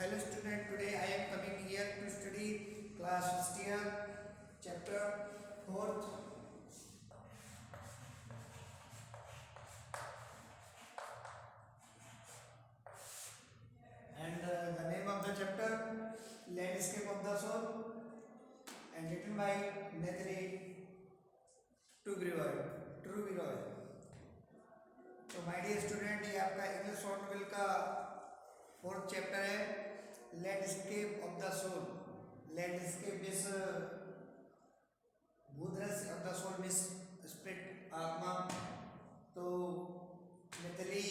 Hello student, today I am coming here to study class first year, chapter 4th. And the name of the chapter, Landscape of the Soul, and written by Nathalie Trubiroy. तो my dear student, ये आपका English short novel का 4th chapter है, landscape of the soul. Landscape means भूदृश्य, of the soul means spirit, आत्मा। तो मितली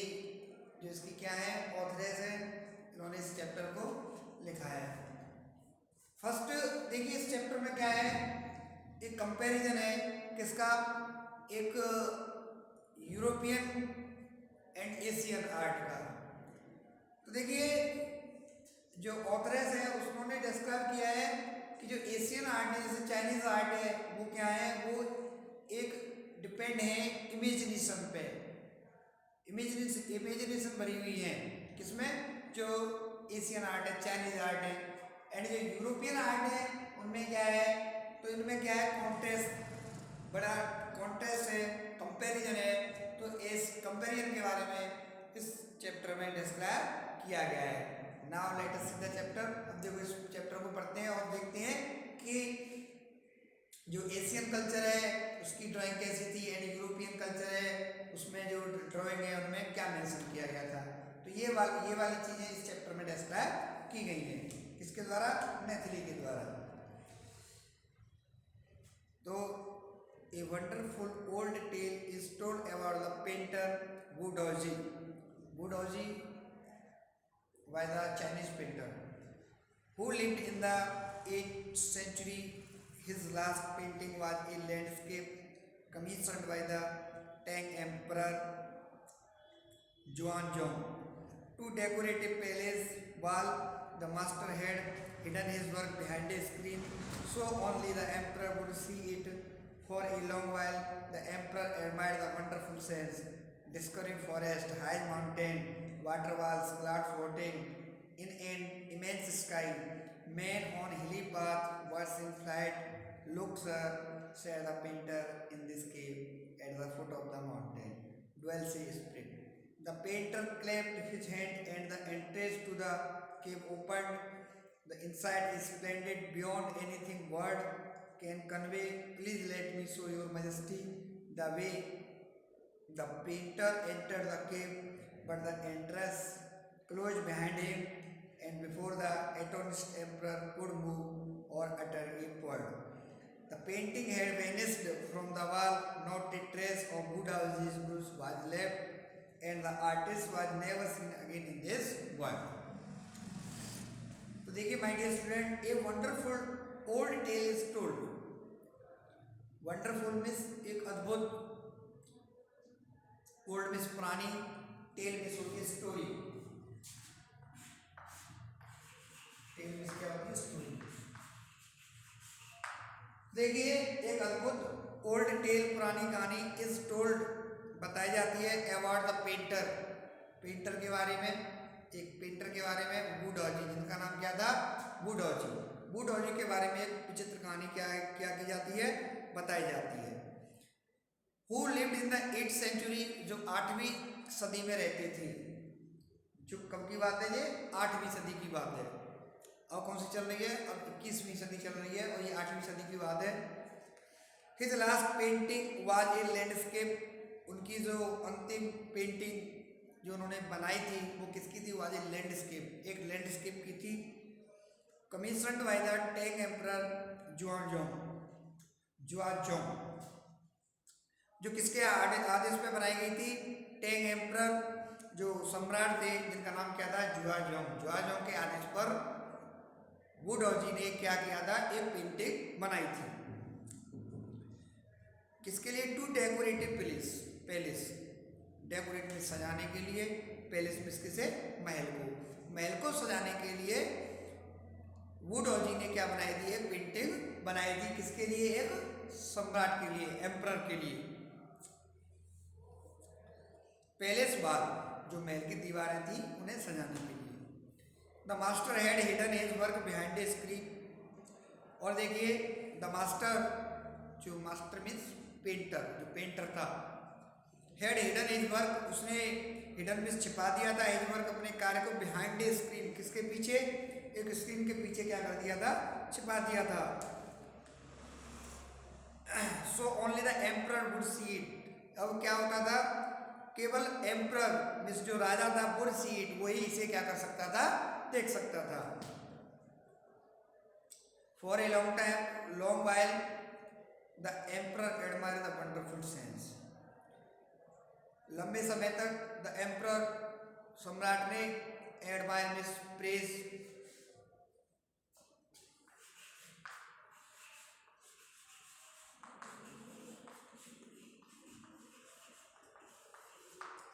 जो इसकी क्या है, ऑथरेस है, इन्होंने इस चैप्टर को लिखा है। फर्स्ट देखिए इस चैप्टर में क्या है, एक कंपैरिजन है किसका, एक यूरोपियन एंड एशियन आर्ट का। तो देखिए जो ऑथरेस है उन्होंने डिस्क्राइब किया है कि जो एशियन आर्ट है, जैसे चाइनीज आर्ट है, वो क्या है, वो एक डिपेंड है इमेजिनेशन पे। इमेजिनेशन भरी हुई है किसमें, जो एशियन आर्ट है, चाइनीज आर्ट है। एंड जो यूरोपियन आर्ट है उनमें क्या है, तो इनमें क्या है, कॉन्ट्रास्ट, बड़ा कॉन्ट्रास्ट है, कंपैरिजन है। तो इस कंपैरिजन के बारे में इस चैप्टर में डिस्क्राइब किया गया है। Now let us see the chapter. अब देखो इस चैप्टर को पढ़ते हैं और देखते हैं कि जो एशियन कल्चर है उसकी ड्राइंग कैसी थी, एंड यूरोपियन कल्चर है उसमें जो ड्राइंग है उनमें क्या मेंशन किया गया था। तो ये वाली चीजें इस चैप्टर में डिस्क्राइब की गई हैं, किसके द्वारा, नेथली के द्वारा। तो a wonderful old tale is told about the painter Wu Daoji. Wu Daoji was the Chinese painter who lived in the 8th century. His last painting was a landscape commissioned by the Tang Emperor Xuanzong. To decorate a palace wall, the master had hidden his work behind a screen, so only the emperor would see it. For a long while, the emperor admired the wonderful scenes, discovering forest, high mountain, waterfalls, cloud floating in an immense sky. Men on hilly path, birds in flight. Look, sir, said the painter, in this cave at the foot of the mountain dwells a spirit. The painter clapped his hand, and the entrance to the cave opened. The inside is splendid beyond anything word can convey. Please let me show your majesty the way. The painter entered the cave, but the entrance closed behind him, and before the astonished emperor could move or utter a word, the painting had vanished from the wall. Not a trace of Buddha's bruise was left, and the artist was never seen again in this world. तो देखिए my dear student, a wonderful old tale is told. Wonderful means एक अद्भुत, old means पुरानी, tale means होती है story. Tell means क्या होती है, स्टोरी। देखिए एक अद्भुत ओल्ड टेल, पुरानी कहानी इज टोल्ड, बताई जाती है अबाउट द पेंटर। पेंटर के बारे में, एक पेंटर के बारे में, वू डॉजी, जिनका नाम क्या था, वू डॉजी। वू डॉजी के बारे में एक विचित्र कहानी क्या की जाती है, बताई जाती है। Who lived in the 8th century, जो 8वीं सदी में रहते थे। जो कब की बात है, ये 8वीं सदी की बात है। अब कौन सी चल रही है, अब 21वीं सदी चल रही है और ये 8वीं सदी की बात है। His last painting was a landscape, उनकी जो अंतिम पेंटिंग जो उन्होंने बनाई थी वो किसकी थी, वाज ए लैंडस्केप, एक लैंडस्केप की थी। Commissioned by the Tang emperor Xuanzong, जो किसके आदेश पे बनाई गई थी, टैंग एम्परर जो सम्राट थे जिनका नाम क्या था, जुआनजोंग के आदेश पर वू डॉजी ने क्या किया था, एक पेंटिंग बनाई थी। किसके लिए, टू डेकोरेटिव पैलेस, डेकोरेट में सजाने के लिए, पैलेस में किसे, महल को सजाने के लिए वू डॉजी ने क्या बनाई थी, एक पेंटिंग बनाई थी। किसके लिए, एक सम्राट के लिए, एम्परर के लिए। पैलेस वॉल, जो महल की दीवारें थी उन्हें सजाने के लिए। The master had hidden his work behind a screen. और देखिए द मास्टर, जो मास्टर मीन्स पेंटर, जो पेंटर था, हैड हिडन हिज वर्क, उसने हिडन मीन्स छिपा दिया था हिज वर्क, अपने कार्य को, बिहाइंड ए स्क्रीन, किसके पीछे, एक स्क्रीन के पीछे क्या कर दिया था, छिपा दिया था। So only the emperor would see it. अब क्या होता था, केवल एम्परर मीन्स जो राजा था, वुड सी इट, वही इसे क्या कर सकता था, देख सकता था। For a long time, long while the emperor admire the wonderful sense. लंबे समय तक द एम्परर, सम्राट ने, admire means praise,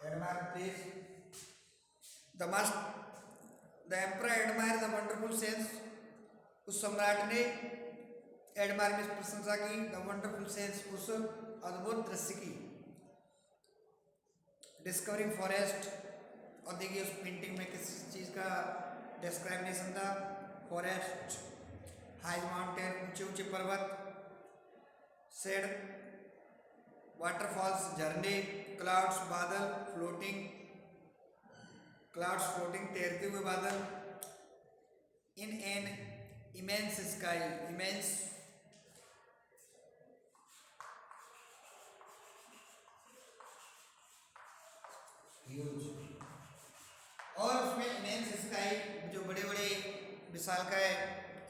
admire praise the emperor admire the wonderful sense. उस सम्राट ने एडमायर मीन्स प्रशंसा की, द वंडरफुल सेंस उस अद्भुत दृश्य की। डिस्कवरिंग फॉरेस्ट, और देखिए उस पेंटिंग में किस चीज़ का डिस्क्रिमिनेशन था, फॉरेस्ट, हाई माउंटेन, ऊंचे ऊंचे पर्वत, शेड, वाटरफॉल्स, झरने, क्लाउड्स, बादल, फ्लोटिंग, क्लाउड्स फ्लोटिंग, तैरते हुए बादल, in an immense sky, immense huge, और उसमें इमेंस स्काई, जो बड़े बड़े विशालकाय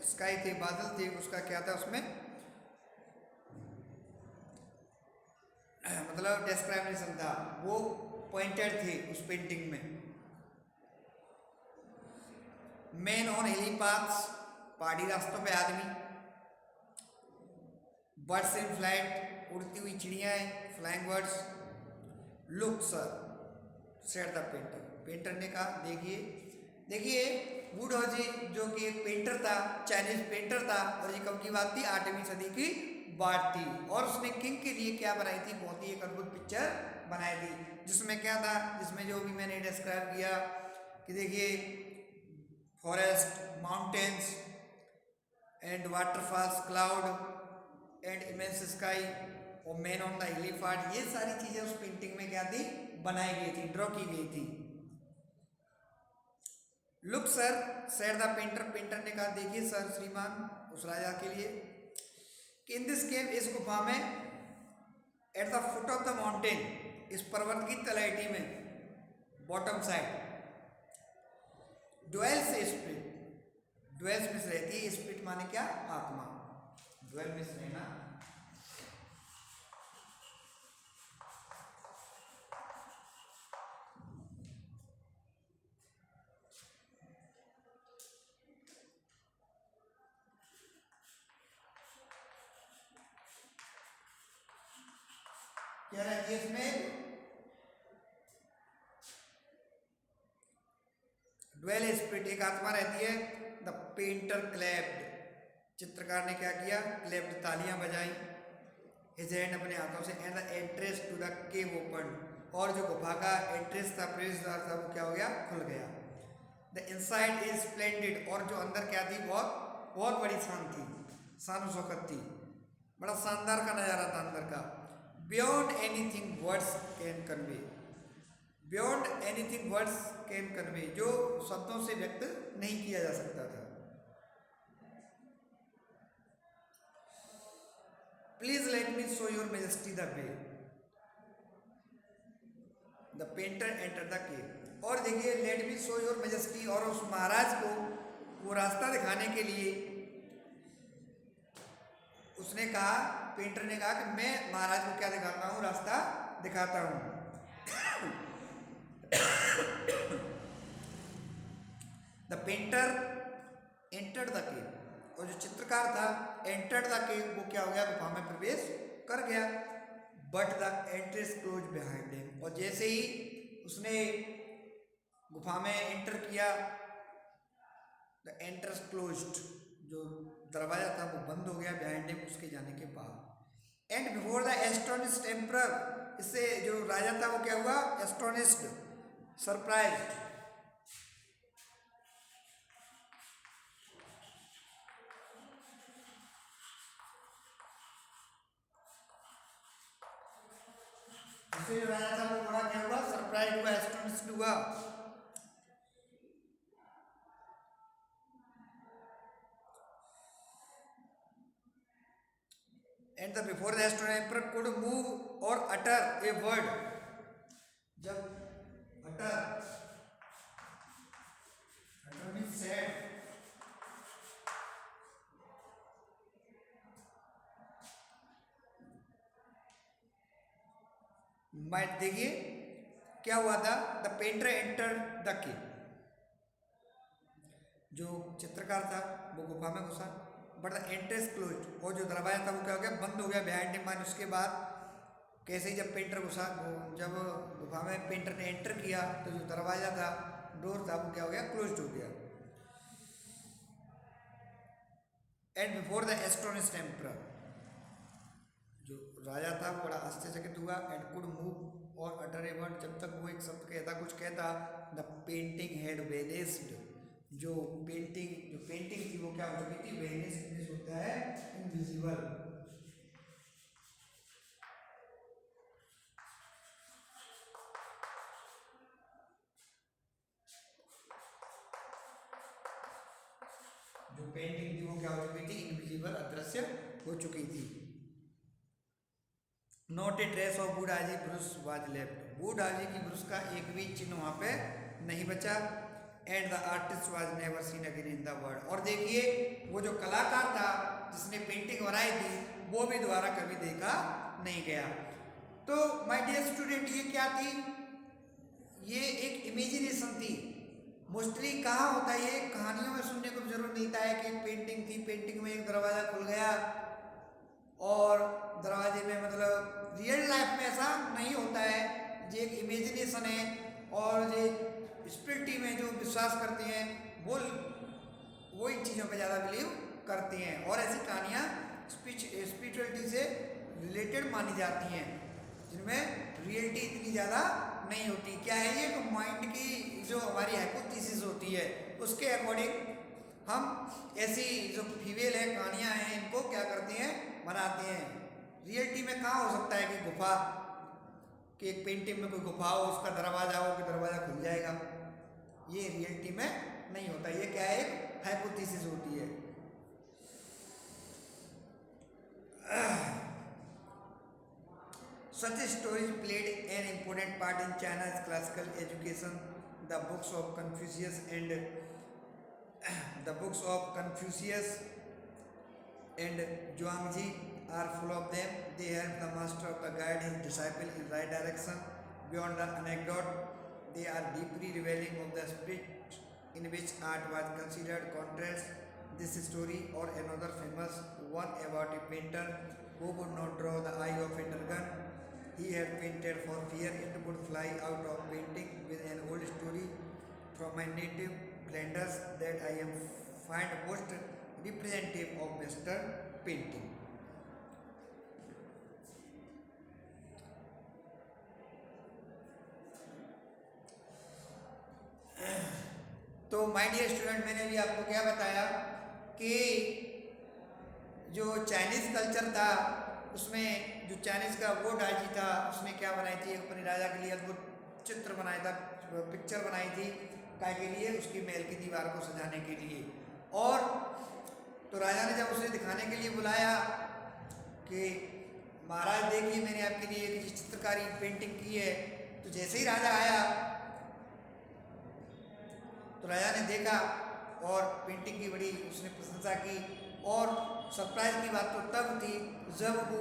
स्काई थे, बादल थे, उसका क्या था उसमें मतलब डिस्क्रिमिनेशन था, वो पॉइंटेड थे उस पेंटिंग में। मैन ऑन हिली पाथ्स, पहाड़ी रास्तों पे आदमी, बर्ड्स इन फ्लाइट, उड़ती हुई चिड़ियाँ, flying birds, look sir said the painter, painter ने कहा देखिए, देखिए वुडहॉजी जो कि एक पेंटर था, चाइनीज पेंटर था, और ये कब की बात थी, 8वीं सदी की बात थी, और उसने किंग के लिए क्या बनाई थी, बहुत ही एक अद्भुत पिक्चर बनाई थी, जिसमें क्या था, जिसमें जो भी मैंने डिस्क्राइब किया कि देखिए forest, mountains and waterfalls, cloud and immense sky, और मैन ऑन द एलिफेंट, ये सारी चीजें उस पेंटिंग में क्या थी, बनाई गई थी, ड्रॉ की गई थी। Look sir said the painter, painter ने कहा देखिए सर, श्रीमान, उस राजा के लिए, कि इन दिस केव, इस गुफा में, at the foot of the mountain, इस पर्वत की तलहटी में, bottom side, dwells spirit, dwells में रहती है, स्पिरिट माने क्या, आत्मा, ड्वेल में रहना, क्या रहती है इसमें, ड्वेल स्पिरिट, एक आत्मा रहती है। द पेंटर क्लैप्ड, चित्रकार ने क्या किया, क्लैप्ड, तालियां बजाई, हिज हैंड, अपने हाथों से, and the entrance to the cave open, और जो गुफा का एंट्रेंस था, प्रवेश द्वार था, वो क्या हो गया, खुल गया। द इनसाइड इज स्प्लेंडेड, और जो अंदर क्या थी, बहुत बहुत बड़ी शान थी, शान शौकत थी, बड़ा शानदार का नज़ारा था अंदर का। Beyond anything words can convey, beyond anything words can convey, जो शब्दों से व्यक्त नहीं किया जा सकता था। Please let me show your majesty the way, the painter enter the cave, और देखिए let me show your majesty, और उस महाराज को वो रास्ता दिखाने के लिए उसने कहा, पेंटर ने कहा कि मैं महाराज को क्या दिखाता हूँ, रास्ता दिखाता हूँ। The painter entered the cave, और जो चित्रकार था, एंटर्ड द केव, वो क्या हो गया, गुफा में प्रवेश कर गया। But the entrance close behind him, और जैसे ही उसने गुफा में एंटर किया, द एंट्रेंस क्लोज्ड, जो दरवाजा था वो बंद हो गया, बिहाइंड हिम, उसके जाने के बाद। And before the astonished emperor, इससे जो राजा था वो क्या हुआ, एस्टोनिश्ड, सरप्राइज्ड, इससे जो राजा था वो बड़ा क्या हुआ, सरप्राइज हुआ, एस्टोनिश्ड हुआ। And the before the astonished emperor could move और अटर ए वर्ड, जब अटर मीन्स सेड, देखिए क्या हुआ था, the painter enter the cave, जो चित्रकार था वो गुफा में घुसा, बट द एंट्रेंस क्लोज्ड, और जो दरवाजा था वो क्या हो गया, बंद हो गया बिहाइंड हिम। उसके बाद कैसे ही जब पेंटर घुसा, जब गुफा में पेंटर ने एंटर किया तो जो दरवाजा था, डोर था, वो क्या हो गया, क्लोज्ड हो गया। And before the astonished emperor, जो राजा था वो बड़ा आश्चर्यचकित हुआ। एंड कुड मूव और अटर ए वर्ड, जब तक वो एक शब्द कहता, कुछ कहता, द पेंटिंग हैड वेनिस्ड, जो पेंटिंग थी वो क्या हो चुकी थी, वेनिस्ड होता है इनविजिबल। जो पेंटिंग थी वो क्या हो चुकी थी, इनविजिबल, अदृश्य हो चुकी थी। नॉट ए ट्रेस ऑफ बूढ़ाजी ब्रुश वाज लेफ्ट, बूढ़ाजी की ब्रुश का एक भी चिन्ह वहां पे नहीं बचा। And the artist was never seen again in the world, और देखिए वो जो कलाकार था जिसने पेंटिंग बनाई थी वो भी दोबारा कभी देखा नहीं गया। तो माय डियर स्टूडेंट, ये क्या थी, ये एक इमेजिनेशन थी। मोस्टली कहाँ होता है, ये कहानियों में सुनने को जरूर मिलता है कि एक पेंटिंग थी, पेंटिंग में एक दरवाजा खुल गया, और दरवाजे में, मतलब रियल लाइफ में ऐसा नहीं होता है, ये एक इमेजिनेशन है। और ये स्पिरिटी में जो विश्वास करते हैं वो इन चीज़ों पे ज़्यादा बिलीव करते हैं, और ऐसी कहानियाँ स्पिरिचुअलिटी से रिलेटेड मानी जाती हैं, जिनमें रियलिटी इतनी ज़्यादा नहीं होती। क्या है ये, तो माइंड की जो हमारी हाइपोथेसिस होती है उसके अकॉर्डिंग हम ऐसी जो फीमेल है कहानियाँ हैं इनको क्या करते हैं, बनाते हैं। रियलिटी में कहाँ हो सकता है कि गुफा, कि एक पेंटिंग में कोई गुफा हो, उसका दरवाजा हो कि दरवाजा खुल जाएगा, ये रियलिटी में नहीं होता। ये क्या है, एक हाइपोथेसिस होती है। Such stories played an important part in China's classical education. The books of Confucius and Zhuangzi are full of them. They help the master to guide his disciple in right direction. Beyond the anecdote, they are deeply revealing of the spirit in which art was considered. Contrast this story or another famous one about a painter who would not draw the eye of a dragon he had painted for fear it would fly out of painting, with an old story from my native Flanders that I am find most representative of Western painting. तो my dear student, मैंने भी आपको क्या बताया कि जो Chinese culture था उसमें जो चाइनीज का वो डाजी था उसने क्या बनाई थी, एक अपने राजा के लिए अद्भुत चित्र बनाया था, पिक्चर बनाई थी, काय के लिए, उसकी महल की दीवार को सजाने के लिए। और तो राजा ने जब उसे दिखाने के लिए बुलाया कि महाराज देखिए मैंने आपके लिए एक चित्रकारी पेंटिंग की है, तो जैसे ही राजा आया तो राजा ने देखा और पेंटिंग की बड़ी उसने प्रशंसा की। और सरप्राइज की बात तो तब थी जब वो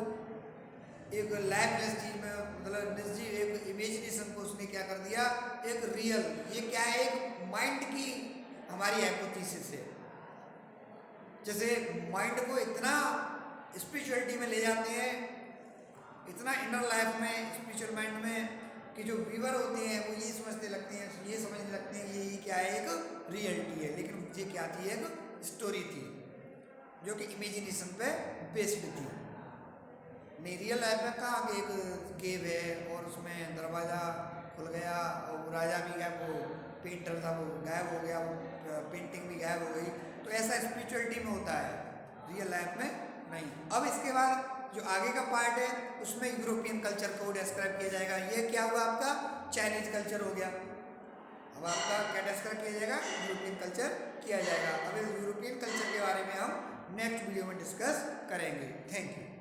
एक लाइफलेस चीज में, मतलब निर्जीव एक इमेजिनेशन को उसने क्या कर दिया, एक रियल, ये क्या है, एक माइंड की हमारी हाइपोथेसिस है। जैसे माइंड को इतना स्पिरिचुअलिटी में ले जाते हैं, इतना इनर लाइफ में, स्पिरिचुअल माइंड में, कि जो व्यूअर होते हैं वो ये समझने लगते हैं, ये समझने लगते हैं ये क्या है, एक रियलिटी है, लेकिन ये क्या थी, एक स्टोरी थी जो कि इमेजिनेशन पे बेस्ड थी। नहीं, रियल लाइफ में कहाँ एक केव है और उसमें दरवाज़ा खुल गया और राजा भी गया, वो पेंटर था वो गायब हो गया, वो पेंटिंग भी गायब हो गई, तो ऐसा स्पिरिचुअलिटी में होता है, रियल लाइफ में नहीं। अब इसके बाद जो आगे का पार्ट है उसमें यूरोपियन कल्चर को डिस्क्राइब किया जाएगा। ये क्या हुआ आपका चाइनीज कल्चर हो गया। अब आपका क्या डिस्क्राइब किया जाएगा, यूरोपियन कल्चर किया जाएगा। अब इस यूरोपियन कल्चर के बारे में हम नेक्स्ट वीडियो में डिस्कस करेंगे। Thank you.